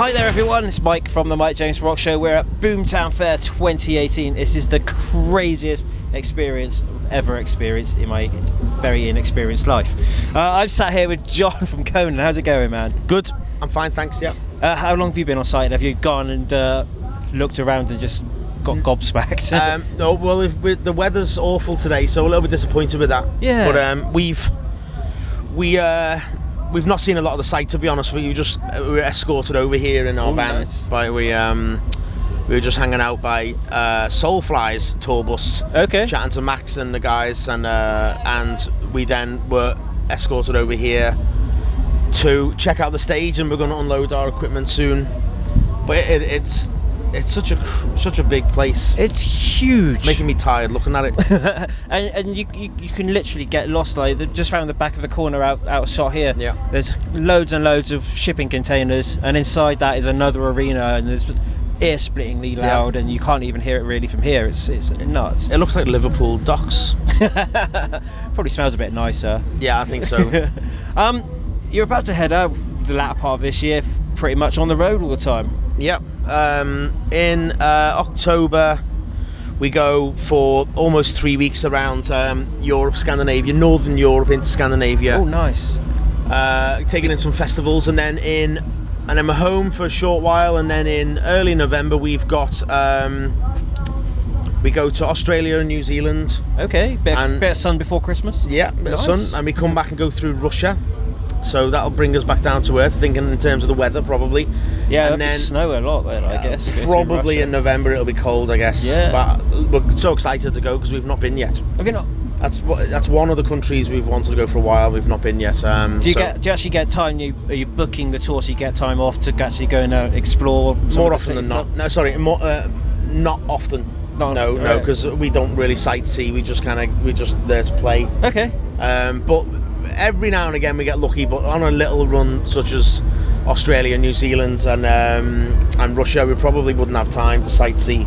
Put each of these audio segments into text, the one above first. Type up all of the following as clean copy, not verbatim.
Hi there everyone, it's Mike from the Mike James Rock Show. We're at Boomtown Fair 2018. This is the craziest experience I've ever experienced in my very inexperienced life. I'm sat here with John from Conan. How's it going, man? Good, I'm fine, thanks, yeah. How long have you been on site? Have you gone and looked around and just got gobsmacked? No, well, the weather's awful today, so a little bit disappointed with that. Yeah. But we've not seen a lot of the site, to be honest. We were escorted over here in our van. Nice. We were just hanging out by Soulfly's tour bus. Okay. Chatting to Max and the guys, and we then were escorted over here to check out the stage, and we're going to unload our equipment soon. But it's such a big place. It's huge. Making me tired looking at it. and you can literally get lost. Like, just found the back of the corner out of shot here. Yeah. There's loads and loads of shipping containers, and inside that is another arena, and there's ear-splittingly loud, and you can't even hear it really from here. It's nuts. It looks like Liverpool docks. Probably smells a bit nicer. Yeah, I think so. You're about to head out the latter part of this year, pretty much on the road all the time. Yep. In October, we go for almost 3 weeks around Europe, Scandinavia, Northern Europe into Scandinavia. Oh, nice. Taking in some festivals, and then we're home for a short while, and then in early November we've got we go to Australia and New Zealand. Okay, bit of sun before Christmas. Yeah, bit nice. of sun, and we come back and go through Russia. So that'll bring us back down to earth, thinking in terms of the weather, probably. Yeah, and then snow a lot then, I guess. Probably in November it'll be cold, I guess. Yeah. But we're so excited to go because we've not been yet. Have you not? That's one of the countries we've wanted to go for a while. We've not been yet. Do you actually get time? Are you booking the tour so you get time off to actually go and explore? More often than not. No, sorry, not often. No, because we don't really sightsee. We just there to play. Okay. But every now and again we get lucky. But on a little run such as Australia, New Zealand, and Russia, we probably wouldn't have time to sightsee.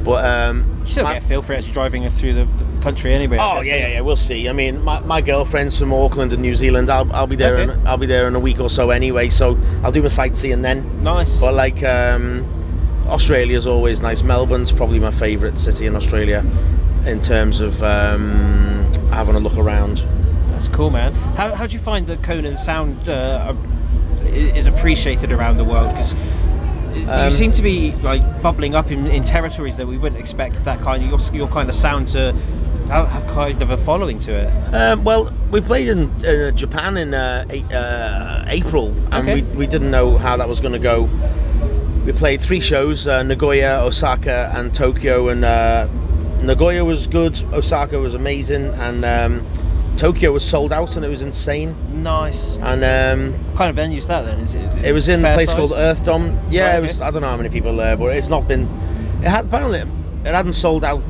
But you still get a feel for it as you're driving through the country anyway. Oh yeah, we'll see. I mean, my girlfriend's from Auckland and New Zealand. I'll be there. Okay. I'll be there in a week or so anyway. So I'll do my sightseeing then. Nice. But like Australia's always nice. Melbourne's probably my favourite city in Australia in terms of having a look around. That's cool, man. How do you find that Conan sound is appreciated around the world? Because you seem to be like bubbling up in territories that we wouldn't expect that kind of your kind of sound to have kind of a following to it. Well, we played in Japan in April, and okay. we didn't know how that was going to go. We played 3 shows: Nagoya, Osaka, and Tokyo. And Nagoya was good, Osaka was amazing, and Tokyo was sold out, and it was insane. Nice. And what kind of venue is that then? Is it was in a place size? called Earth Dome. Yeah, right, it was. I don't know how many people there, but it's not been. Apparently it hadn't sold out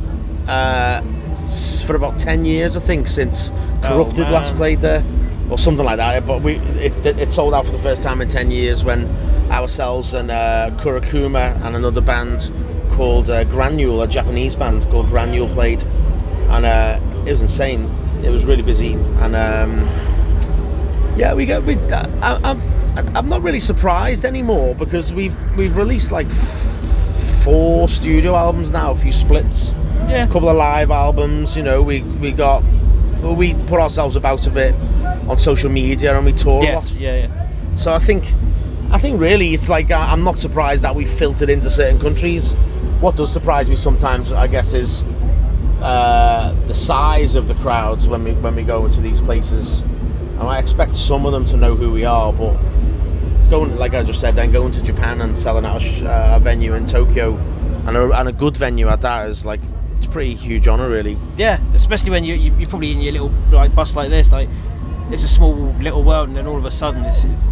for about 10 years, I think, since Corrupted last played there, or something like that. But it sold out for the first time in 10 years when ourselves and Kurakuma and another band called Granule, a Japanese band called Granule, played, and it was insane. It was really busy, and I'm not really surprised anymore because we've released like 4 studio albums now, a few splits, a couple of live albums. You know, we put ourselves about a bit on social media, and we tour a lot. Yeah. So I think really it's like I'm not surprised that we filtered into certain countries. What does surprise me sometimes, I guess, is the size of the crowds when we go into these places. And I expect some of them to know who we are, but going, like I just said, then going to Japan and selling out a venue in Tokyo, and a good venue at that, is like, it's a pretty huge honour, really. Yeah, especially when you're probably in your little like bus like this, like it's a small little world, and then all of a sudden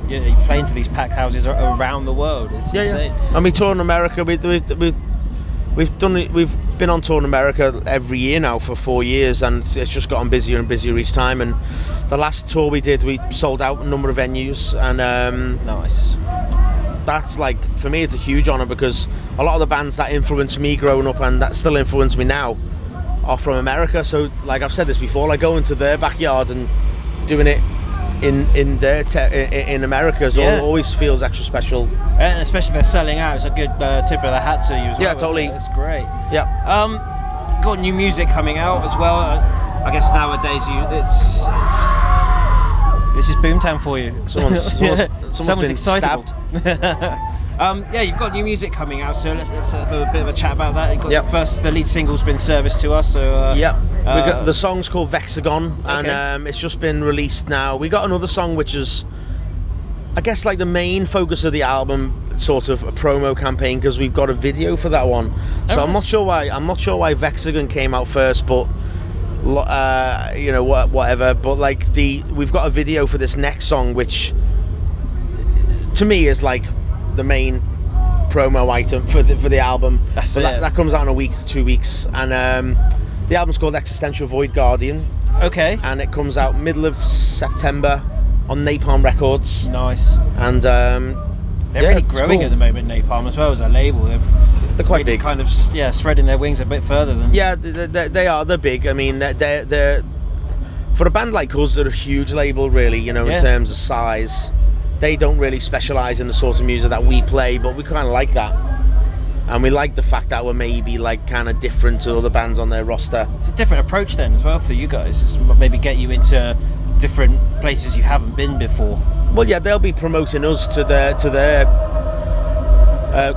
you play into these packed houses around the world. It's insane. Yeah. And we tour in America. We've been on tour in America every year now for 4 years, and it's just gotten busier and busier each time. And the last tour we did, we sold out a number of venues, and nice. That's like, for me, it's a huge honour because a lot of the bands that influenced me growing up and that still influence me now are from America. So, like I've said this before, like going to their backyard and doing it in America always feels extra special. And especially if they're selling out, it's a good tip of the hat to you as well. Yeah, totally. It's great. Yeah. Got new music coming out as well. I guess nowadays this is Boomtown for you. Someone's excitable. Yeah, you've got new music coming out, so let's have a bit of a chat about that. You've got first, the lead single's been serviced to us, so we got the song's called Vexagon, and it's just been released now. We got another song which is, I guess, like the main focus of the album, sort of a promo campaign, because we've got a video for that one. So I'm not sure why Vexagon came out first, but you know, whatever. But like we've got a video for this next song, which to me is like the main promo item for the album. That comes out in a week to 2 weeks, and the album's called Existential Void Guardian. Okay. And it comes out middle of September on Napalm Records. Nice. And they're really growing at the moment, Napalm, as well as a label. They're quite really big. Kind of spreading their wings a bit further than. Yeah, they are. They're big. I mean, they're for a band like us, they're a huge label, really. You know, in terms of size. They don't really specialise in the sort of music that we play, but we kind of like that. And we like the fact that we're maybe like kind of different to other bands on their roster. It's a different approach then as well for you guys. It's maybe get you into different places you haven't been before. Well, yeah, they'll be promoting us to their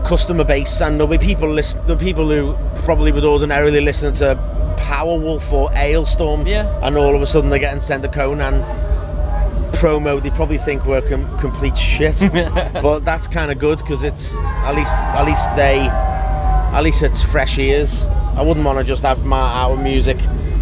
customer base, and there'll be people who probably would ordinarily listen to Powerwolf or Ailstorm, and all of a sudden they're getting sent to Conan promo. They probably think we're complete shit, but that's kind of good, because it's at least it's fresh ears. I wouldn't want to just have our music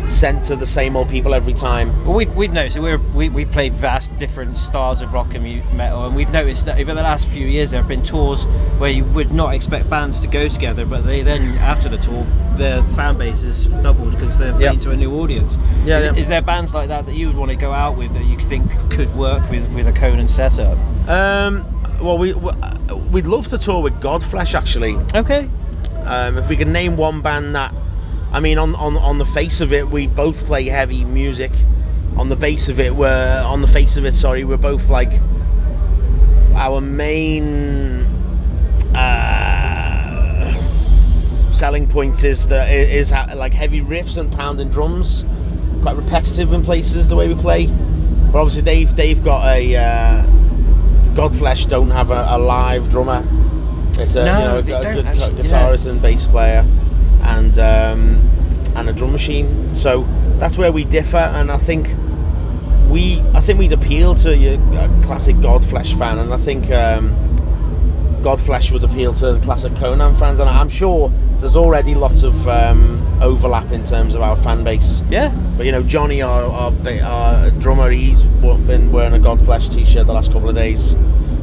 sent to the same old people every time. Well, we've noticed that we play vast different styles of rock and metal, and we've noticed that over the last few years there have been tours where you would not expect bands to go together, but they then, after the tour, their fan base is doubled because they're playing to a new audience. Is there bands like that you would want to go out with that you think could work with a Conan setup? Well, we'd love to tour with Godflesh, actually. Okay. If we can name one band that, I mean, on the face of it, we both play heavy music. On the face of it, we're both like, our main selling points is like heavy riffs and pounding drums. Quite repetitive in places the way we play. But obviously they've got a Godflesh don't have a live drummer. It's a good guitarist and bass player, and a drum machine. So that's where we differ, and I think we'd appeal to a classic Godflesh fan, and I think Godflesh would appeal to the classic Conan fans, and I'm sure there's already lots of overlap in terms of our fan base. Yeah. But you know, Johnny, our drummer, he's been wearing a Godflesh t-shirt the last couple of days.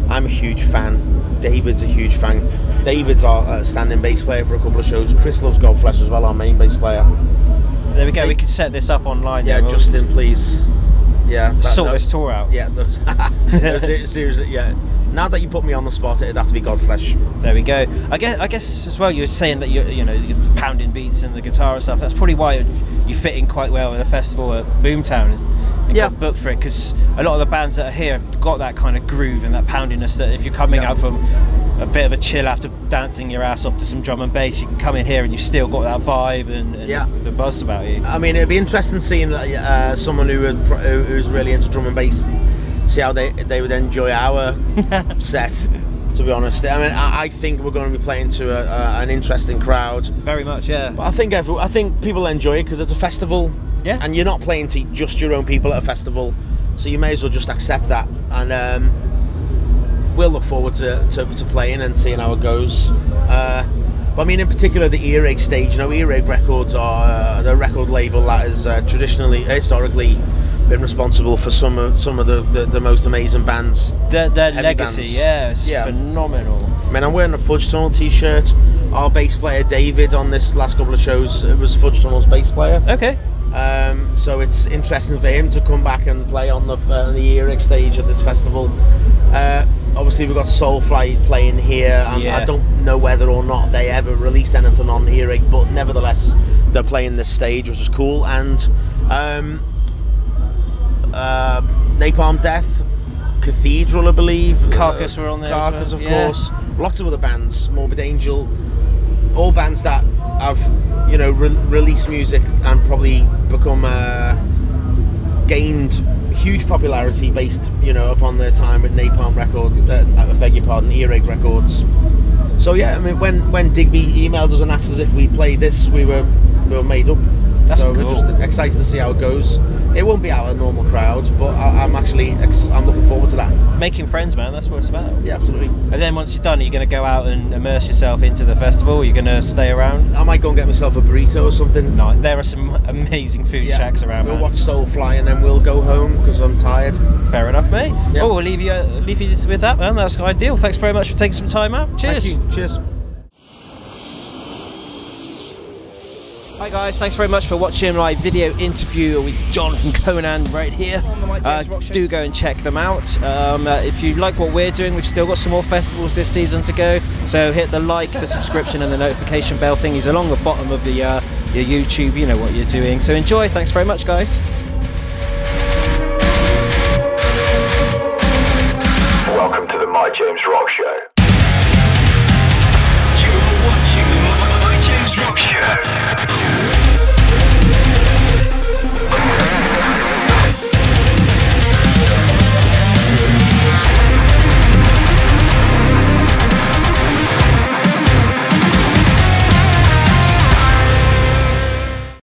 I'm a huge fan. David's a huge fan. David's our standing bass player for a couple of shows. Chris loves Godflesh as well, our main bass player. There we go. We can set this up online. Yeah, Justin, please. Yeah. Sort this tour out. Yeah. Seriously, yeah. Now that you put me on the spot, it'd have to be Godflesh. There we go. I guess as well, you were saying that you're pounding beats and the guitar and stuff. That's probably why you fit in quite well with a festival at Boomtown. Got booked for it, because a lot of the bands that are here have got that kind of groove and that poundiness that if you're coming out from a bit of a chill after dancing your ass off to some drum and bass, you can come in here and you've still got that vibe and the buzz about you. I mean, it'd be interesting seeing someone who's really into drum and bass, see how they would enjoy our set, to be honest. I mean, I think we're going to be playing to an interesting crowd. Very much, yeah. But I think people enjoy it because it's a festival. Yeah. And you're not playing to just your own people at a festival, so you may as well just accept that. And we'll look forward to playing and seeing how it goes. But I mean, in particular, the Earache stage. Earache Records are the record label that has historically been responsible for some of the most amazing bands. Their legacy, bands. It's phenomenal. I mean, I'm wearing a Fudge Tunnel t-shirt. Our bass player David on this last couple of shows was Fudge Tunnel's bass player. Okay. So it's interesting for him to come back and play on the Earache stage at this festival. Obviously we've got Soulfy playing here, and I don't know whether or not they ever released anything on Earache, but nevertheless they're playing this stage, which is cool. And Napalm Death, Cathedral, I believe. Carcass were on there. Carcass, well. of course. Lots of other bands, Morbid Angel, all bands that have, you know, released music and probably become gained huge popularity based, you know, upon their time at Napalm Records. I beg your pardon, Earache Records. So yeah, I mean, when Digby emailed us and asked us if we played this, we were made up. That's so cool. We're just excited to see how it goes. It won't be our normal crowd, but I'm looking forward to that. Making friends, man, that's what it's about. Yeah, absolutely. And then once you're done, are you going to go out and immerse yourself into the festival? Are you going to stay around? I might go and get myself a burrito or something. No, there are some amazing food shacks around. We'll man. watch Soulfly and then we'll go home because I'm tired. Fair enough, mate. Yep. Oh, we'll leave you with that, man. That's ideal. Thanks very much for taking some time out. Cheers. Thank you. Cheers. Hi guys, thanks very much for watching my video interview with John from Conan right here. Do go and check them out. If you like what we're doing, we've still got some more festivals this season to go, so hit the like, the subscription and the notification bell thingies along the bottom of the your YouTube. You know what you're doing, so enjoy. Thanks very much guys.